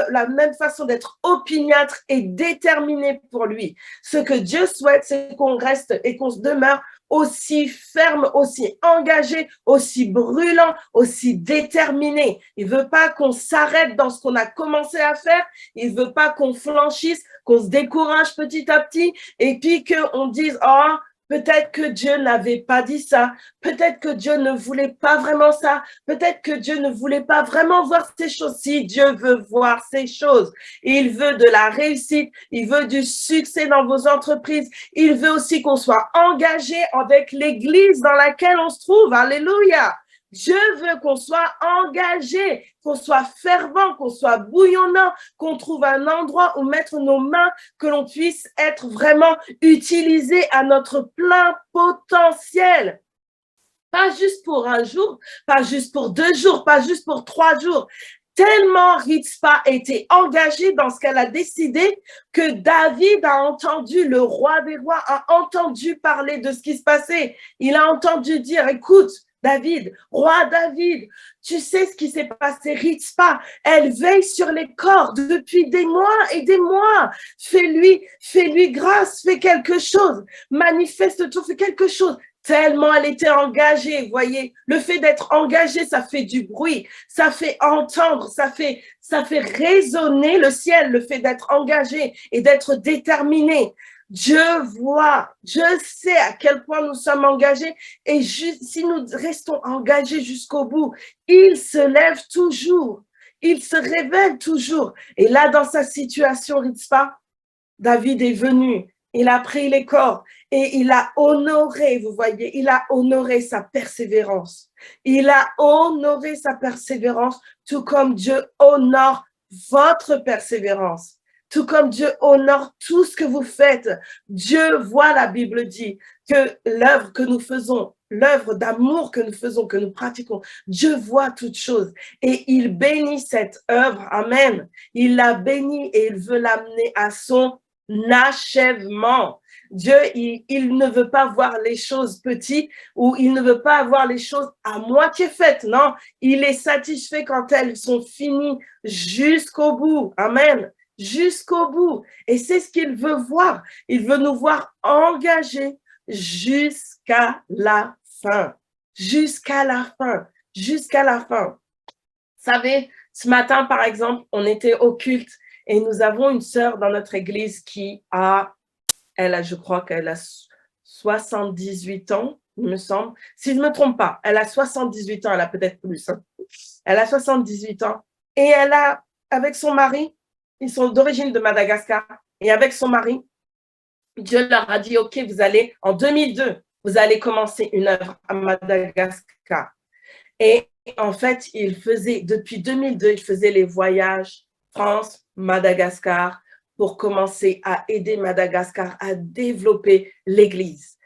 façon d'être opiniâtre et déterminé pour lui. Ce que Dieu souhaite, c'est qu'on reste et qu'on se demeure aussi ferme, aussi engagé, aussi brûlant, aussi déterminé. Il veut pas qu'on s'arrête dans ce qu'on a commencé à faire. Il veut pas qu'on flanchisse, qu'on se décourage petit à petit et puis qu'on dise, oh, peut-être que Dieu n'avait pas dit ça. Peut-être que Dieu ne voulait pas vraiment ça. Peut-être que Dieu ne voulait pas vraiment voir ces choses. Si Dieu veut voir ces choses, il veut de la réussite, il veut du succès dans vos entreprises. Il veut aussi qu'on soit engagé avec l'église dans laquelle on se trouve. Alléluia. Dieu veut qu'on soit engagé, qu'on soit fervent, qu'on soit bouillonnant, qu'on trouve un endroit où mettre nos mains, que l'on puisse être vraiment utilisé à notre plein potentiel. Pas juste pour un jour, pas juste pour 2 jours, pas juste pour 3 jours. Tellement Ritzpa était engagée dans ce qu'elle a décidé que David a entendu, le roi des rois a entendu parler de ce qui se passait. Il a entendu dire, écoute, David, roi David, tu sais ce qui s'est passé, Ritzpa, elle veille sur les corps depuis des mois et des mois. Fais-lui grâce, fais quelque chose, manifeste-toi, fais quelque chose. Tellement elle était engagée, vous voyez, le fait d'être engagée, ça fait du bruit, ça fait entendre, ça fait résonner le ciel, le fait d'être engagé et d'être déterminé. Dieu voit, Dieu sait à quel point nous sommes engagés et si nous restons engagés jusqu'au bout, il se lève toujours, il se révèle toujours. Et là, dans sa situation, Ritzpa, David est venu, il a pris les corps et il a honoré, vous voyez, il a honoré sa persévérance. Il a honoré sa persévérance, tout comme Dieu honore votre persévérance. Tout comme Dieu honore tout ce que vous faites. Dieu voit, la Bible dit, que l'œuvre que nous faisons, l'œuvre d'amour que nous faisons, que nous pratiquons, Dieu voit toutes choses et il bénit cette œuvre. Amen. Il la bénit et il veut l'amener à son achèvement. Dieu, il ne veut pas voir les choses petites ou il ne veut pas avoir les choses à moitié faites. Non, il est satisfait quand elles sont finies jusqu'au bout. Amen. Jusqu'au bout. Et c'est ce qu'il veut voir. Il veut nous voir engagés jusqu'à la fin. Jusqu'à la fin. Jusqu'à la fin. Vous savez, ce matin, par exemple, on était au culte et nous avons une sœur dans notre église qui je crois qu'elle a 78 ans, il me semble. Si je ne me trompe pas, elle a 78 ans, elle a peut-être plus. Hein. Elle a 78 ans et elle a, avec son mari, ils sont d'origine de Madagascar, et avec son mari, Dieu leur a dit, OK, vous allez, en 2002, vous allez commencer une œuvre à Madagascar. Et en fait, depuis 2002, ils faisaient les voyages France, Madagascar, pour commencer à aider Madagascar à développer l'Église,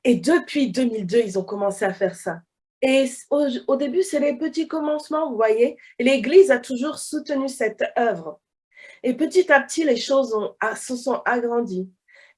Et depuis 2002, ils ont commencé à faire ça. Et au début, c'est les petits commencements, vous voyez. L'Église a toujours soutenu cette œuvre. Et petit à petit, les choses se sont agrandies.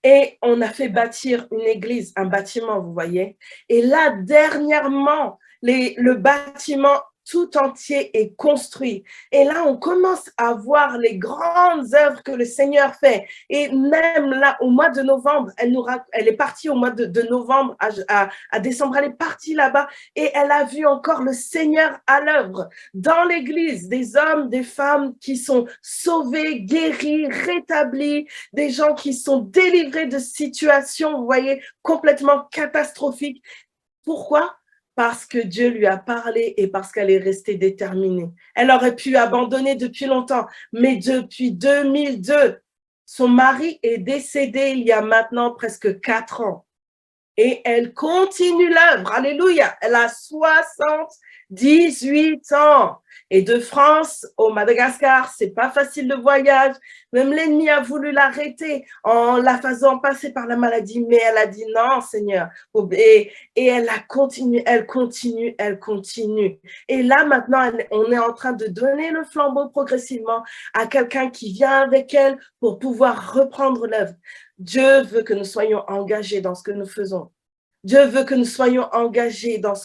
Et on a fait bâtir une église, un bâtiment, vous voyez. Et là, dernièrement, le bâtiment tout entier est construit. Et là, on commence à voir les grandes œuvres que le Seigneur fait. Et même là, au mois de novembre, elle est partie au mois de novembre à décembre, elle est partie là-bas et elle a vu encore le Seigneur à l'œuvre dans l'église, des hommes, des femmes qui sont sauvés, guéris, rétablis, des gens qui sont délivrés de situations, vous voyez, complètement catastrophiques. Pourquoi ? Parce que Dieu lui a parlé et parce qu'elle est restée déterminée. Elle aurait pu abandonner depuis longtemps, mais depuis 2002, son mari est décédé il y a maintenant presque 4 ans. Et elle continue l'œuvre. Alléluia. Elle a 18 ans. Et de France au Madagascar, c'est pas facile de voyage. Même l'ennemi a voulu l'arrêter en la faisant passer par la maladie, mais elle a dit non, Seigneur. Et elle a continué, elle continue, elle continue. Et là, maintenant, on est en train de donner le flambeau progressivement à quelqu'un qui vient avec elle pour pouvoir reprendre l'œuvre. Dieu veut que nous soyons engagés dans ce que nous faisons. Dieu veut que nous soyons engagés dans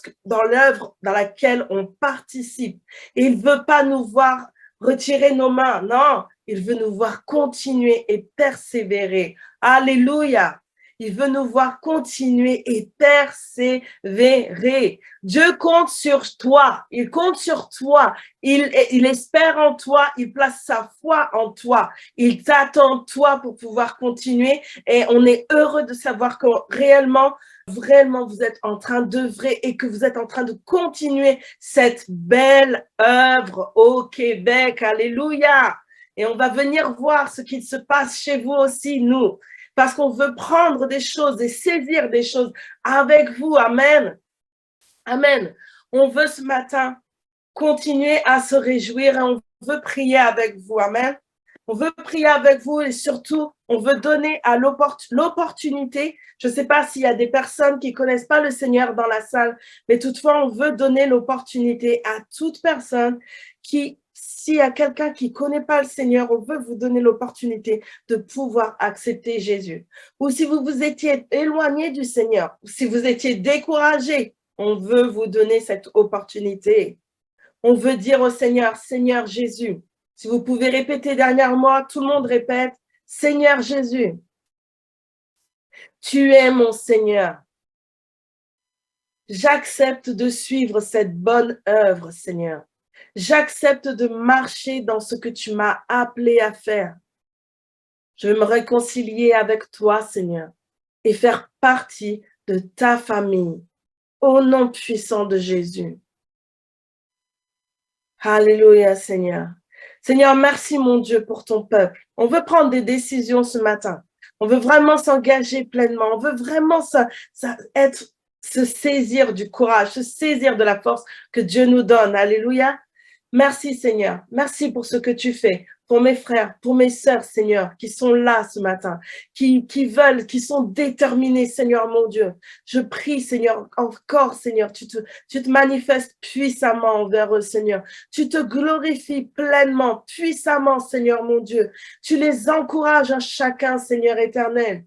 l'œuvre dans laquelle on participe. Et il ne veut pas nous voir retirer nos mains. Non, il veut nous voir continuer et persévérer. Alléluia. Il veut nous voir continuer et persévérer. Dieu compte sur toi. Il compte sur toi. Il espère en toi. Il place sa foi en toi. Il t'attend toi pour pouvoir continuer. Et on est heureux de savoir que réellement, vous êtes en train d'œuvrer et que vous êtes en train de continuer cette belle œuvre au Québec. Alléluia. Et on va venir voir ce qui se passe chez vous aussi, nous. Parce qu'on veut prendre des choses et saisir des choses avec vous. Amen. Amen. On veut ce matin continuer à se réjouir et on veut prier avec vous. Amen. On veut prier avec vous et surtout, on veut donner à l'opportunité. Je ne sais pas s'il y a des personnes qui ne connaissent pas le Seigneur dans la salle, mais toutefois, on veut donner l'opportunité à toute personne s'il y a quelqu'un qui ne connaît pas le Seigneur, on veut vous donner l'opportunité de pouvoir accepter Jésus. Ou si vous vous étiez éloigné du Seigneur, ou si vous étiez découragé, on veut vous donner cette opportunité. On veut dire au Seigneur, Seigneur Jésus, si vous pouvez répéter derrière moi, tout le monde répète, Seigneur Jésus, tu es mon Seigneur. J'accepte de suivre cette bonne œuvre, Seigneur. J'accepte de marcher dans ce que tu m'as appelé à faire. Je veux me réconcilier avec toi, Seigneur, et faire partie de ta famille. Au nom puissant de Jésus. Alléluia, Seigneur. Seigneur, merci, mon Dieu, pour ton peuple. On veut prendre des décisions ce matin. On veut vraiment s'engager pleinement. On veut vraiment se saisir du courage, se saisir de la force que Dieu nous donne. Alléluia. Merci, Seigneur. Merci pour ce que tu fais pour mes frères, pour mes sœurs, Seigneur, qui sont là ce matin, qui veulent, qui sont déterminés, Seigneur, mon Dieu. Je prie, Seigneur, encore, Seigneur, tu te manifestes puissamment envers eux, Seigneur. Tu te glorifies pleinement, puissamment, Seigneur, mon Dieu. Tu les encourages à chacun, Seigneur éternel.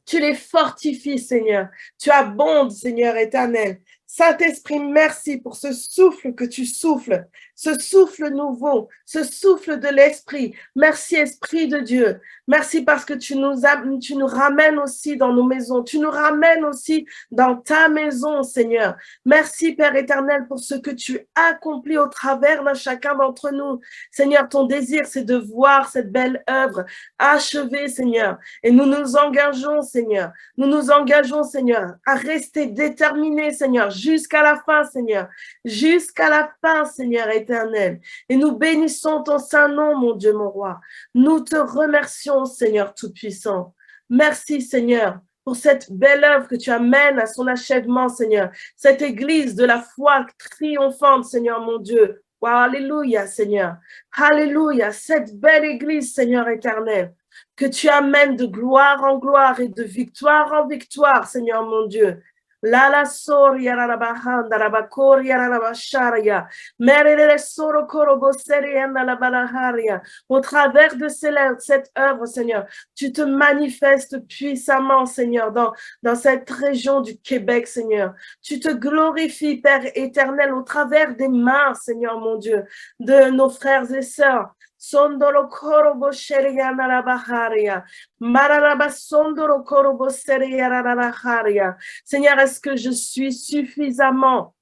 Tu les fortifies, Seigneur. Tu abondes, Seigneur éternel. Saint-Esprit, merci pour ce souffle que tu souffles, ce souffle nouveau, ce souffle de l'Esprit. Merci, Esprit de Dieu. Merci parce que tu nous ramènes aussi dans nos maisons. Tu nous ramènes aussi dans ta maison, Seigneur. Merci, Père éternel, pour ce que tu accomplis au travers de chacun d'entre nous. Seigneur, ton désir, c'est de voir cette belle œuvre achevée, Seigneur. Et nous nous engageons, Seigneur. Nous nous engageons, Seigneur, à rester déterminés, Seigneur, jusqu'à la fin, Seigneur. Jusqu'à la fin, Seigneur éternel. Et nous bénissons ton saint nom, mon Dieu, mon roi. Nous te remercions, Seigneur Tout-Puissant. Merci, Seigneur, pour cette belle œuvre que tu amènes à son achèvement, Seigneur. Cette église de la foi triomphante, Seigneur, mon Dieu. Wow, alléluia, Seigneur. Alléluia, cette belle église, Seigneur éternel, que tu amènes de gloire en gloire et de victoire en victoire, Seigneur, mon Dieu. La soria la bahanda la bakoria la basharia merele soro korobo serienda la balaharia. Au travers de cette œuvre, Seigneur, tu te manifestes puissamment, Seigneur, dans cette région du Québec, Seigneur. Tu te glorifies, Père éternel, au travers des mains, Seigneur, mon Dieu, de nos frères et sœurs. Sondolo korobo sheriana la baharia. Mararaba sondolo korobo seriana la baharia. Seigneur, est-ce que je suis suffisamment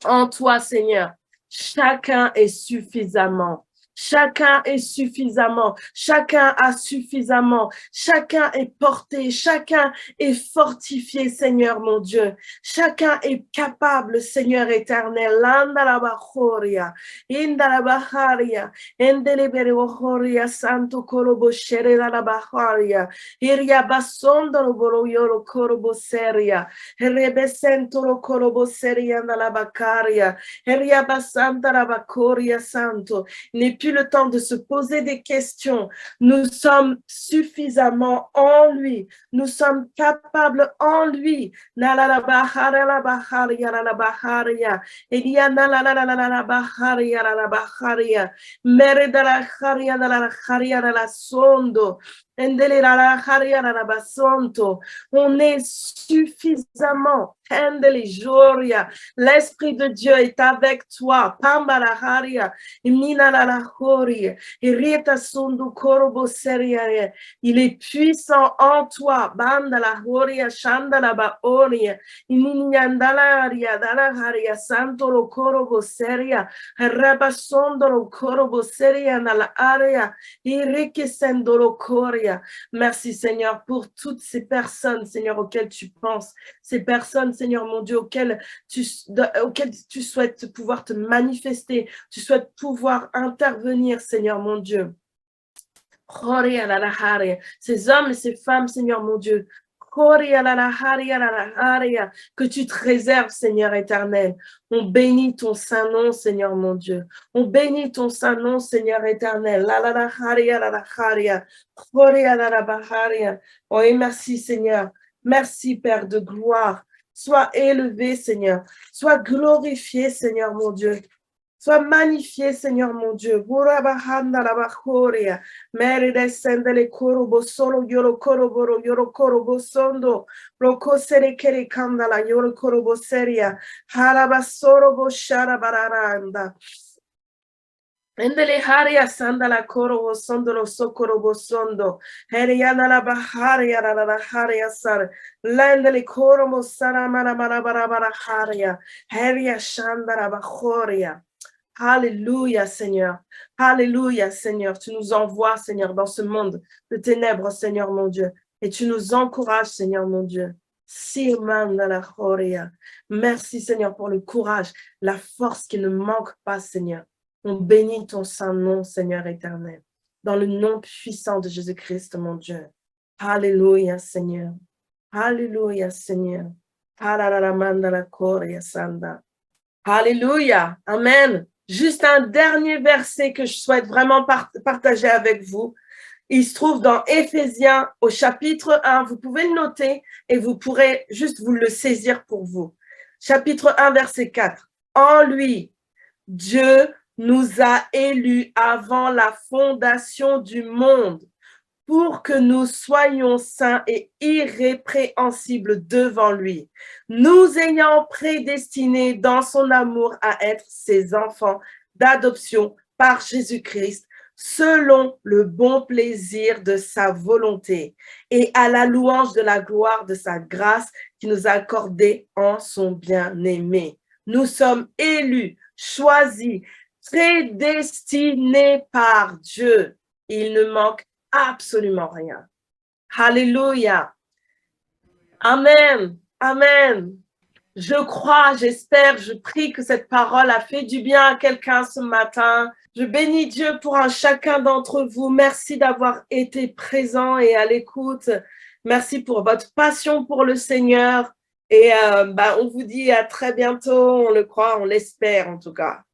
en toi, Seigneur? Chacun est suffisamment. Chacun est suffisamment, chacun a suffisamment, chacun est porté, chacun est fortifié, Seigneur mon Dieu. Chacun est capable, Seigneur éternel. Landalabahoria, indalabaharia, endeleberehoria, santo korobo shere lalabaharia, iria basondolo bolo yoro korobo seria, rebesentolo korobo seria andalabacaria, iria basanta labacoria santo. N'est plus le temps de se poser des questions. Nous sommes suffisamment en lui. Nous sommes capables en lui. On est suffisamment. L'Esprit de Dieu est avec toi. Il est puissant en toi. Merci Seigneur pour toutes ces personnes, Seigneur, auxquelles tu penses, ces personnes, Seigneur mon Dieu, auxquelles tu souhaites pouvoir te manifester, tu souhaites pouvoir intervenir, Seigneur mon Dieu. Ces hommes et ces femmes, Seigneur mon Dieu, que tu te réserves, Seigneur éternel. On bénit ton saint nom, Seigneur mon Dieu. On bénit ton saint nom, Seigneur éternel. Oh, et merci, Seigneur. Merci, Père de gloire. Sois élevé, Seigneur. Sois glorifié, Seigneur mon Dieu. Sois magnifié, Seigneur mon Dieu. Meridescendele korobo solo yoro korobo sondo. Roko sere kere kandala yoro korobo seria. Harabasoro bo sharabararanda. Endele haria sandala korobo sondo sokorobo sondo. Heriana la baharia la haria sar. Lendele korobo saramara barabara haria. Heria shandara bahoria. Alléluia, Seigneur. Alléluia, Seigneur. Tu nous envoies, Seigneur, dans ce monde de ténèbres, Seigneur, mon Dieu. Et tu nous encourages, Seigneur, mon Dieu. Merci, Seigneur, pour le courage, la force qui ne manque pas, Seigneur. On bénit ton saint nom, Seigneur éternel. Dans le nom puissant de Jésus-Christ, mon Dieu. Alléluia, Seigneur. Alléluia, Seigneur. Alléluia. Amen. Juste un dernier verset que je souhaite vraiment partager avec vous. Il se trouve dans Éphésiens au chapitre 1. Vous pouvez le noter et vous pourrez juste vous le saisir pour vous. Chapitre 1, verset 4. En lui, Dieu nous a élus avant la fondation du monde pour que nous soyons saints et irrépréhensibles devant lui, nous ayant prédestinés dans son amour à être ses enfants d'adoption par Jésus-Christ, selon le bon plaisir de sa volonté et à la louange de la gloire de sa grâce qui nous a accordé en son bien-aimé. Nous sommes élus, choisis, prédestinés par Dieu. Il ne manque absolument rien. Alléluia. Amen. Amen. Je crois, j'espère, je prie que cette parole a fait du bien à quelqu'un ce matin. Je bénis Dieu pour un chacun d'entre vous. Merci d'avoir été présent et à l'écoute. Merci pour votre passion pour le Seigneur. Et on vous dit à très bientôt, on le croit, on l'espère en tout cas.